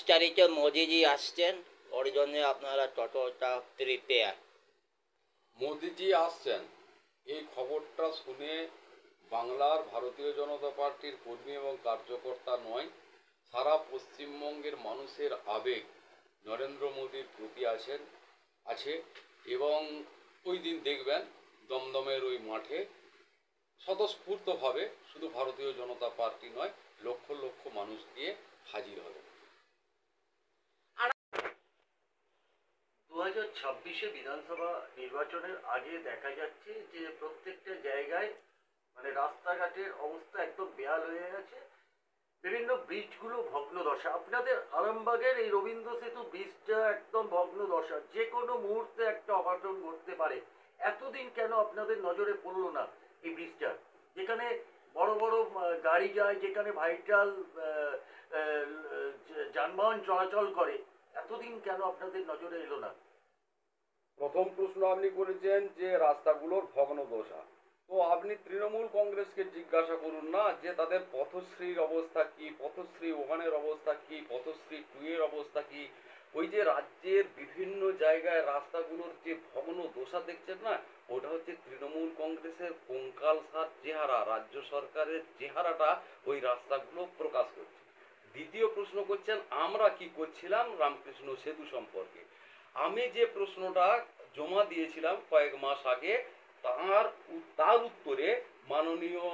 তারিখে মোদিজি আসছেন, ওর জন্য আপনারা টোটোটা প্রিপেয়ার। মোদিজি আসছেন এই খবরটা শুনে বাংলার ভারতীয় জনতা পার্টির কর্মী এবং কার্যকর্তা নয়, সারা পশ্চিমবঙ্গের মানুষের আবেগ নরেন্দ্র মোদীর প্রতি আছে। এবং ওই দিন দেখবেন দমদমের ওই মাঠে স্বতঃস্ফূর্তভাবে শুধু ভারতীয় জনতা পার্টি নয়, লক্ষ লক্ষ মানুষ দিয়ে হাজির হবে। 2026-এ বিধানসভা নির্বাচনের আগে দেখা যাচ্ছে যে প্রত্যেকটা জায়গায় মানে রাস্তাঘাটের অবস্থা একদম বেহাল হয়ে গেছে, বিভিন্ন ব্রিজগুলো ভগ্ন দশা। আপনাদের আরামবাগের এই রবীন্দ্র সেতু ব্রিজটা একদম ভগ্ন দশা, যে কোনো মুহূর্তে একটা অঘটন ঘটতে পারে। এতদিন কেন আপনাদের নজরে পড়লো না এই ব্রিজটা, যেখানে বড় বড় গাড়ি যায়, যেখানে ভাইটাল যানবাহন চলাচল করে, এতদিন কেন আপনাদের নজরে এলো না? প্রথম প্রশ্ন আপনি করেছেন যে রাস্তাগুলোর ভগ্নদশা, তো আপনি তৃণমূল কংগ্রেসকে জিজ্ঞাসা করুন না যে তাদের পথশ্রীর অবস্থা কি, পথশ্রী ওখানের অবস্থা কি, পথশ্রী 2 এর অবস্থা কি। ওই যে রাজ্যের বিভিন্ন জায়গায় রাস্তাগুলোর যে ভগ্ন দশা দেখছেন না, ওটা হচ্ছে তৃণমূল কংগ্রেসের কঙ্কালসার চেহারা, রাজ্য সরকারের চেহারাটা ওই রাস্তাগুলো প্রকাশ করছে। দ্বিতীয় প্রশ্ন করছেন আমরা কি করছিলাম রামকৃষ্ণ সেতু সম্পর্কে। আমি যে প্রশ্নটা জমা দিয়েছিলাম কয়েক মাস আগে, তার উত্তরে মাননীয়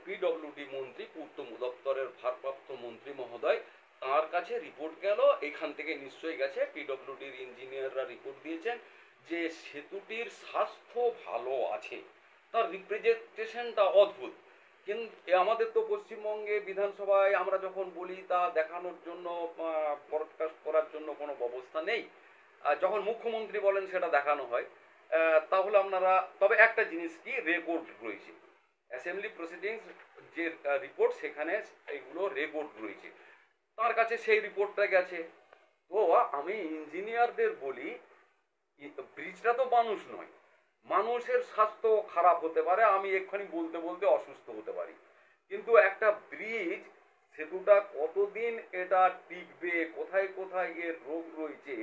পিডব্লিউডি মন্ত্রী, পূর্ত দপ্তরের ভারপ্রাপ্ত মন্ত্রী মহোদয়, তার কাছে রিপোর্ট গেল, এখান থেকে নিশ্চয়ই গেছে, পিডব্লিউডির ইঞ্জিনিয়াররা রিপোর্ট দিয়েছেন যে সেতুটির স্বাস্থ্য ভালো আছে, তার রিপ্রেজেন্টেশনটা অদ্ভুত। কিন্তু আমাদের তো পশ্চিমবঙ্গে বিধানসভায় আমরা যখন বলি তা দেখানোর জন্য, ব্রডকাস্ট করার জন্য কোনো ব্যবস্থা নেই। যখন মুখ্যমন্ত্রী বলেন সেটা দেখানো হয়। তাহলে আপনারা, তবে একটা জিনিস কি, রেকর্ড রয়েছে অ্যাসেম্বলি প্রসিডিংস যে রিপোর্ট, সেখানে এইগুলো রেকর্ড রয়েছে, তার কাছে সেই রিপোর্টটা গেছে। তো আমি ইঞ্জিনিয়ারদের বলি, ব্রিজটা তো মানুষ নয়, মানুষের স্বাস্থ্য খারাপ হতে পারে, আমি এক্ষুনি বলতে বলতে অসুস্থ হতে পারি, কিন্তু একটা ব্রিজ সেতুটা কতদিন এটা টিকবে, কোথায় কোথায় এর রোগ রয়েছে,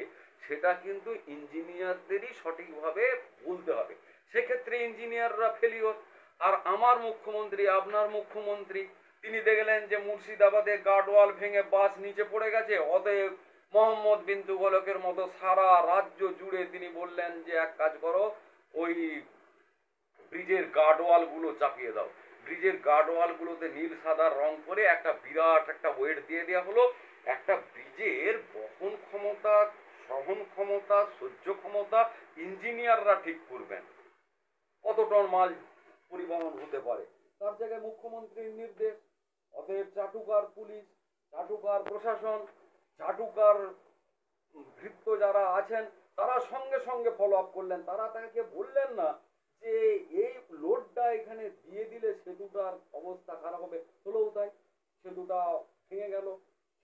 সেটা কিন্তু ইঞ্জিনিয়ারদেরই সঠিকভাবে বলতে হবে। সেক্ষেত্রে ইঞ্জিনিয়াররা ফেলিওর। আর আমার মুখ্যমন্ত্রী, আপনার মুখ্যমন্ত্রী, তিনি দেখলেন যে মুর্শিদাবাদে গার্ডওয়াল ভেঙে বাস নিচে পড়ে গেছে, অতএব মোহাম্মদ বিন তুগলকের মতো সারা রাজ্য জুড়ে তিনি বললেন যে এক কাজ করো, ওই ব্রিজের গার্ডওয়ালগুলো চাপিয়ে দাও। ব্রিজের গার্ডওয়ালগুলোতে নীল সাদা রং করে একটা বিরাট একটা ওয়েট দিয়ে দেওয়া হলো। একটা ব্রিজের বহন ক্ষমতা, সহন ক্ষমতা, সহ্য ক্ষমতা ইঞ্জিনিয়াররা ঠিক করবেন কত টন মাল পরিবহন হতে পারে, তার জায়গায় মুখ্যমন্ত্রীর নির্দেশ। অতএব চাটুকার পুলিশ, চাটুকার প্রশাসন, চাটুকার ভৃত্য যারা আছেন, তারা সঙ্গে সঙ্গে ফলো আপ করলেন। তারা তাকে বললেন না যে এই লোডটা এখানে দিয়ে দিলে সেতুটার অবস্থা খারাপ হবে, হলেও তাই, সেতুটা ভেঙে গেল,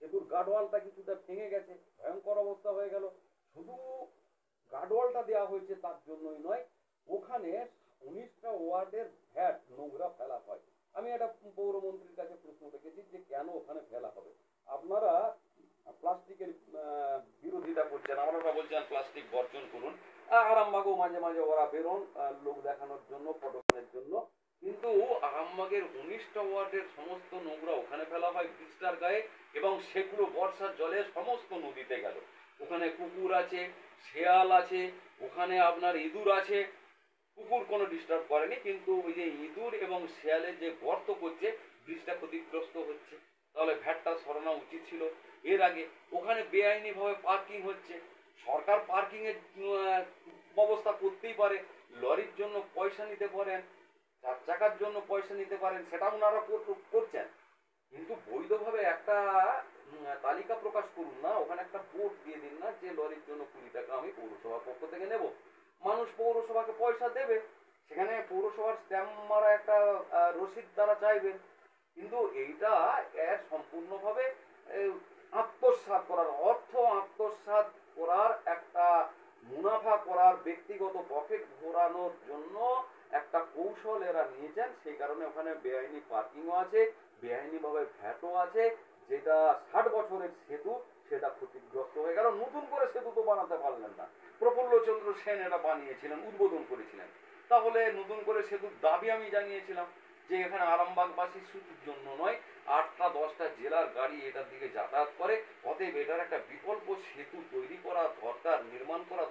সেতুর গার্ডওয়ালটা কিছুটা ভেঙে গেছে, ভয়ঙ্কর অবস্থা হয়ে গেল। শুধু গার্ডওয়ালটা দেওয়া হয়েছে তার জন্যই নয়, ওখানে 19টা ওয়ার্ডের ভ্যাট নোংরা ফেলা হয়। আমি একটা পৌরমন্ত্রীর কাছে প্রশ্ন রেখেছি যে কেন ওখানে ফেলা হবে, আপনারা প্লাস্টিকের বিরোধিতা করছেন, আমরা বলছেন প্লাস্টিক বর্জন করুন। আরামবাগও মাঝে মাঝে ওরা বেরোন লোক দেখানোর জন্য, ফটোনের জন্য, কিন্তু আরামবাগের 19টা ওয়ার্ডের সমস্ত নোংরা ওখানে ফেলা হয় ব্রিজটার গায়ে, এবং সেগুলো বর্ষার জলে সমস্ত নদীতে গেল। ওখানে কুকুর আছে, শেয়াল আছে, ওখানে আপনার ইঁদুর আছে। কুকুর কোনো ডিস্টার্ব করেনি, কিন্তু ওই যে ইঁদুর এবং শেয়ালের যে গর্ত করছে, ব্রিজটা ক্ষতিগ্রস্ত হচ্ছে। তাহলে ভ্যাটটা সরানো উচিত ছিল এর আগে। ওখানে বেআইনিভাবে পার্কিং হচ্ছে, সরকার পার্কিং এর ব্যবস্থা করতেই পারে, লরির জন্য পয়সা নিতে পারেন, 4 চাকার জন্য পয়সা নিতে পারেন, সেটা ওনারা করছেন, কিন্তু বৈধভাবে একটা তালিকা প্রকাশ করুন না, ওখানে একটা বোর্ড দিয়ে দিন না যে লরির জন্য 20 টাকা আমি পৌরসভার পক্ষ থেকে নেব। মানুষ পৌরসভাকে পয়সা দেবে, সেখানে পৌরসভার স্ট্যাম্প মারা একটা রসিদ তারা চাইবেন, কিন্তু এইটা এর সম্পূর্ণভাবে আত্মসাৎ করার, অর্থ আত্মসাৎ করার, একটা মুনাফা করার, ব্যক্তিগত পকেট ভরানোর জন্য একটা কৌশল এরা নিয়েছেন। সেই কারণে ওখানে বেআইনি পার্কিংও আছে, বেআইনিভাবে ভ্যাটও আছে। যেটা 60 বছরের সেতু, সেটা ক্ষতিগ্রস্ত হয়ে গেল। নতুন করে সেতু তো বানাতে পারলেন না। প্রফুল্লচন্দ্র সেন এটা বানিয়েছিলেন, উদ্বোধন করেছিলেন। তাহলে নতুন করে সেতুর দাবি আমি জানিয়েছিলাম যে এখানে আরামবাগবাসী শুধুর জন্য নয়, 8টা-10টা জেলার গাড়ি এটার দিকে যাতায়াত করে, অতএব এটার একটা বিকল্প সেতু তৈরি করা দরকার, নির্মাণ করা